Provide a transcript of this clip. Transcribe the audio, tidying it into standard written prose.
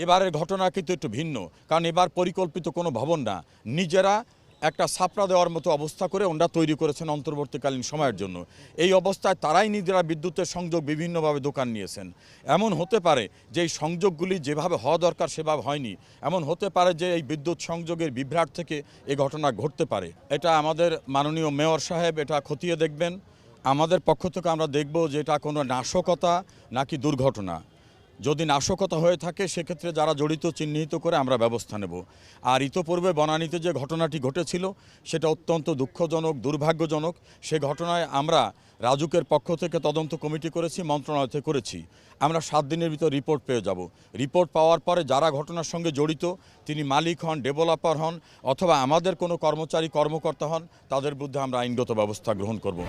এবারের ঘটনা কিন্তু একটু ভিন্ন, কারণ এবার পরিকল্পিত কোনো ভবন না, নিজেরা একটা ছাপড়া দেওয়ার মতো অবস্থা করে ওনারা তৈরি করেছেন অন্তর্বর্তীকালীন সময়ের জন্য। এই অবস্থায় তারাই নিজেরা বিদ্যুতের সংযোগ বিভিন্নভাবে দোকান নিয়েছেন। এমন হতে পারে যে এই সংযোগগুলি যেভাবে হওয়া দরকার সেভাবে হয়নি, এমন হতে পারে যে এই বিদ্যুৎ সংযোগের বিভ্রাট থেকে এই ঘটনা ঘটতে পারে। এটা আমাদের মাননীয় মেয়র সাহেব এটা খতিয়ে দেখবেন। আমাদের পক্ষ থেকে আমরা দেখব যে এটা কোনো নাশকতা নাকি দুর্ঘটনা। যদি নাশকতা হয়ে থাকে সেক্ষেত্রে যারা জড়িত চিহ্নিত করে আমরা ব্যবস্থা নেব। আর ইতোপূর্বে বনানীতে যে ঘটনাটি ঘটেছিল সেটা অত্যন্ত দুঃখজনক, দুর্ভাগ্যজনক। সে ঘটনায় আমরা রাজুকের পক্ষ থেকে তদন্ত কমিটি করেছি, মন্ত্রণালয় থেকে করেছি। আমরা 7 দিনের ভিতর রিপোর্ট পেয়ে যাব। রিপোর্ট পাওয়ার পরে যারা ঘটনার সঙ্গে জড়িত, তিনি মালিক হন, ডেভেলপার হন অথবা আমাদের কোনো কর্মচারী কর্মকর্তা হন, তাদের বিরুদ্ধে আমরা আইনগত ব্যবস্থা গ্রহণ করব।